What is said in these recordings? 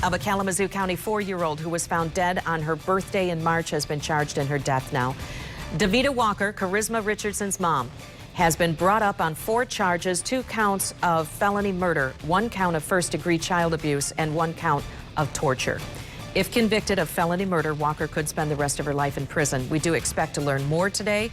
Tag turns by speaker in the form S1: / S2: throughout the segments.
S1: of a Kalamazoo County 4-year-old who was found dead on her birthday in March has been charged in her death now. Davita Walker, Charisma Richardson's mom, has been brought up on 4 charges, 2 counts of felony murder, 1 count of first-degree child abuse, and 1 count of torture. If convicted of felony murder, Walker could spend the rest of her life in prison. We do expect to learn more today.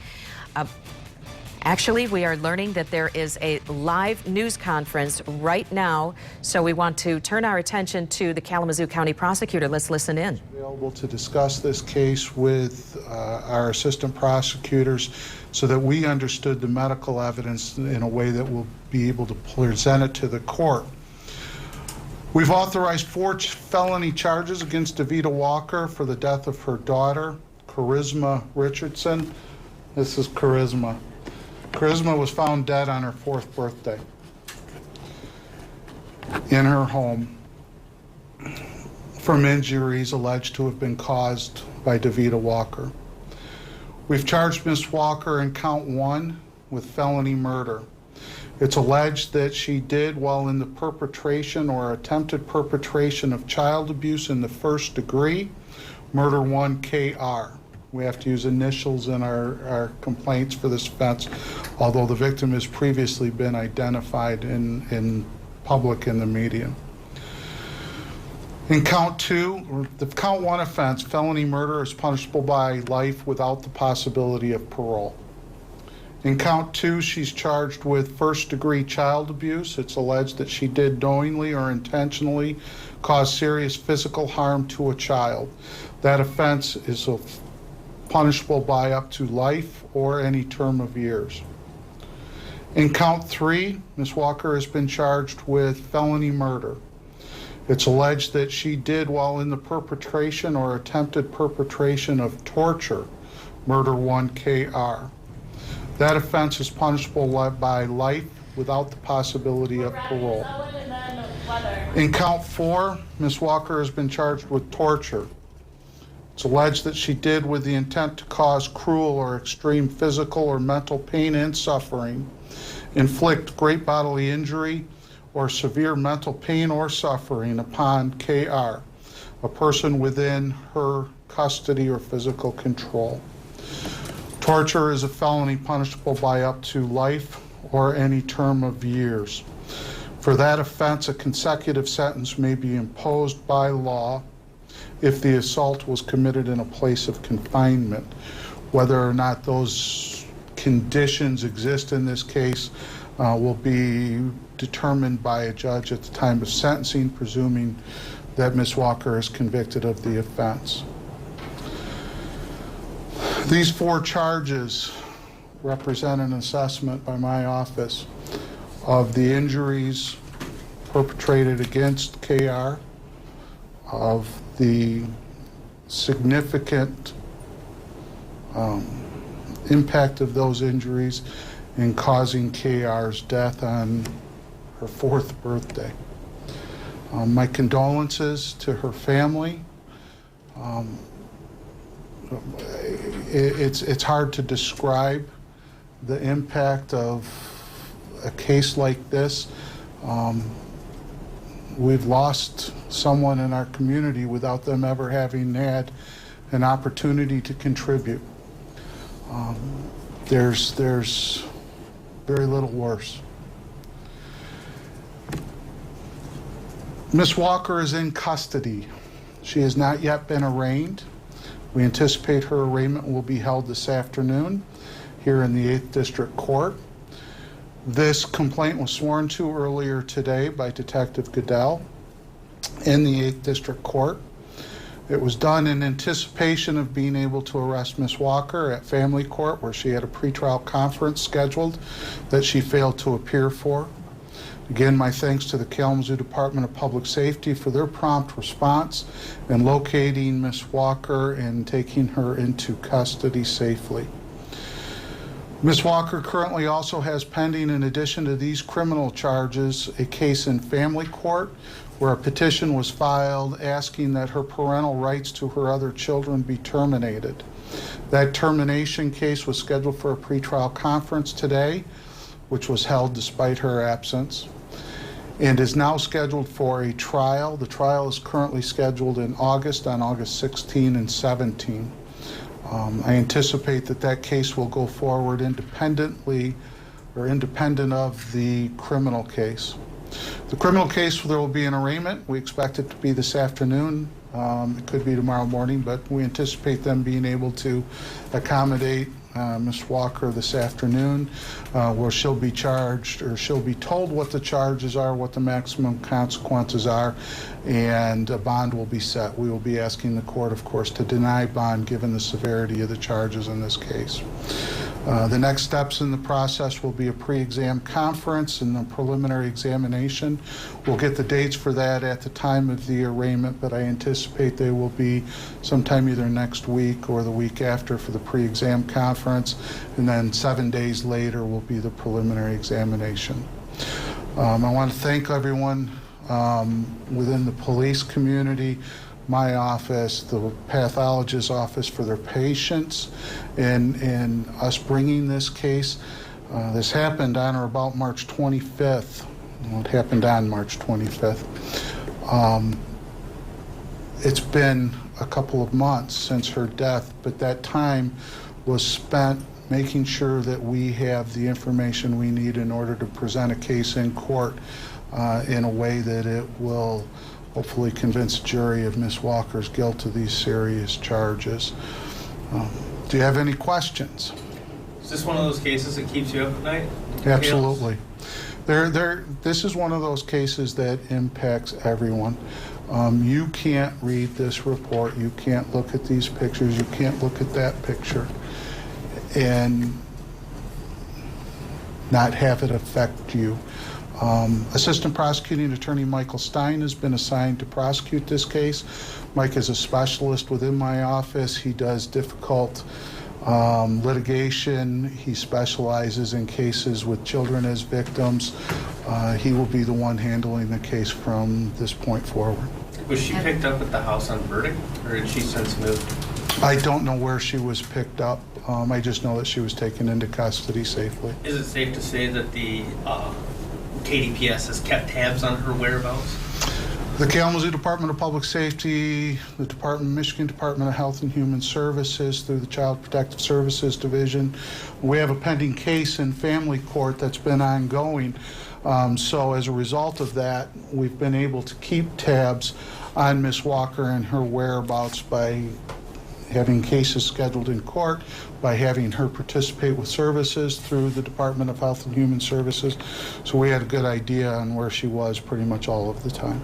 S1: Actually, we are learning that there is a live news conference right now, so we want to turn our attention to the Kalamazoo County prosecutor. Let's listen in.
S2: Available to discuss this case with our assistant prosecutors so that we understood the medical evidence in a way that we'll be able to present it to the court. We've authorized 4 felony charges against Davita Walker for the death of her daughter, Charisma Richardson. This is Charisma. Charisma was found dead on her 4th birthday in her home from injuries alleged to have been caused by Davita Walker. We've charged Ms. Walker in count 1 with felony murder. It's alleged that she did, while in the perpetration or attempted perpetration of child abuse in the 1st degree, murder 1 KR. We have to use initials in our complaints for this offense, although the victim has previously been identified in public in the media. In count 2, the count 1 offense, felony murder, is punishable by life without the possibility of parole. In count 2, she's charged with first-degree child abuse. It's alleged that she did knowingly or intentionally cause serious physical harm to a child. That offense is punishable by up to life or any term of years. In count 3, Ms. Walker has been charged with felony murder. It's alleged that she did, while in the perpetration or attempted perpetration of torture, murder 1 KR. That offense is punishable by life without the possibility of parole. In count 4, Ms. Walker has been charged with torture. It's alleged that she did with the intent to cause cruel or extreme physical or mental pain and suffering, inflict great bodily injury or severe mental pain or suffering upon KR, a person within her custody or physical control. Torture is a felony punishable by up to life or any term of years. For that offense, a consecutive sentence may be imposed by law if the assault was committed in a place of confinement. Whether or not those conditions exist in this case will be determined by a judge at the time of sentencing, presuming that Ms. Walker is convicted of the offense. These 4 charges represent an assessment by my office of the injuries perpetrated against KR, of the significant impact of those injuries in causing KR's death on her 4th birthday. My condolences to her family. It's hard to describe the impact of a case like this. We've lost someone in our community without them ever having had an opportunity to contribute. There's very little worse. Ms. Walker is in custody. She has not yet been arraigned. We anticipate her arraignment will be held this afternoon here in the 8th District Court. This complaint was sworn to earlier today by Detective Goodell in the 8th District Court. It was done in anticipation of being able to arrest Ms. Walker at family court, where she had a pretrial conference scheduled that she failed to appear for. Again, my thanks to the Kalamazoo Department of Public Safety for their prompt response in locating Ms. Walker and taking her into custody safely. Ms. Walker currently also has pending, in addition to these criminal charges, a case in family court where a petition was filed asking that her parental rights to her other children be terminated. That termination case was scheduled for a pretrial conference today, which was held despite her absence. and is now scheduled for a trial. The trial is currently scheduled in August, on August 16 and 17. I anticipate that that case will go forward independently or independent of the criminal case. The criminal case, there will be an arraignment. We expect it to be this afternoon. It could be tomorrow morning, but we anticipate them being able to accommodate Ms. Walker this afternoon, where she'll be charged, or she'll be told what the charges are, what the maximum consequences are, and a bond will be set. We will be asking the court, of course, to deny bond given the severity of the charges in this case. The next steps in the process will be a pre-exam conference and a preliminary examination. We'll get the dates for that at the time of the arraignment, but I anticipate they will be sometime either next week or the week after for the pre-exam conference, and then 7 days later will be the preliminary examination. I want to thank everyone within the police community, my office, the pathologist's office, for their patience in us bringing this case. This happened on or about March 25th. Well, it happened on March 25th. It's been a couple of months since her death, but that time was spent making sure that we have the information we need in order to present a case in court in a way that it will hopefully convince a jury of Ms. Walker's guilt of these serious charges. Do you have any questions?
S3: Is this one of those cases that keeps you up at night?
S2: Absolutely. This is one of those cases that impacts everyone. You can't read this report, you can't look at these pictures, you can't look at that picture and not have it affect you. Assistant Prosecuting Attorney Michael Stein has been assigned to prosecute this case. Mike is a specialist within my office. He does difficult litigation. He specializes in cases with children as victims. He will be the one handling the case from this point forward.
S3: Was she picked up at the house on verdict, or had she since moved?
S2: I don't know where she was picked up. I just know that she was taken into custody safely.
S3: Is it safe to say that the KDPS has kept tabs on her whereabouts?
S2: The Kalamazoo Department of Public Safety, the Michigan Department of Health and Human Services, through the Child Protective Services Division, we have a pending case in family court that's been ongoing. So as a result of that, we've been able to keep tabs on Ms. Walker and her whereabouts by having cases scheduled in court, by having her participate with services through the Department of Health and Human Services. So we had a good idea on where she was pretty much all of the time.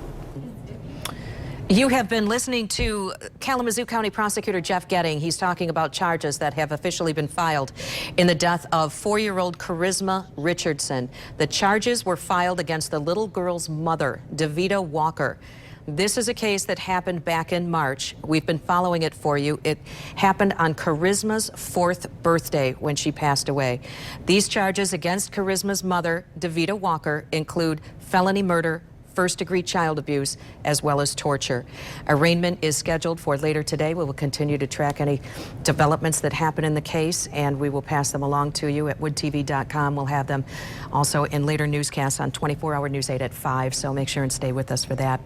S1: You have been listening to Kalamazoo County Prosecutor Jeff Getting. He's talking about charges that have officially been filed in the death of 4-year-old Charisma Richardson. The charges were filed against the little girl's mother, Davita Walker. This is a case that happened back in March. We've been following it for you. It happened on Charisma's 4th birthday when she passed away. These charges against Charisma's mother, Davita Walker, include felony murder, first-degree child abuse, as well as torture. Arraignment is scheduled for later today. We will continue to track any developments that happen in the case, and we will pass them along to you at woodtv.com. We'll have them also in later newscasts on 24 Hour News 8 at 5, so make sure and stay with us for that.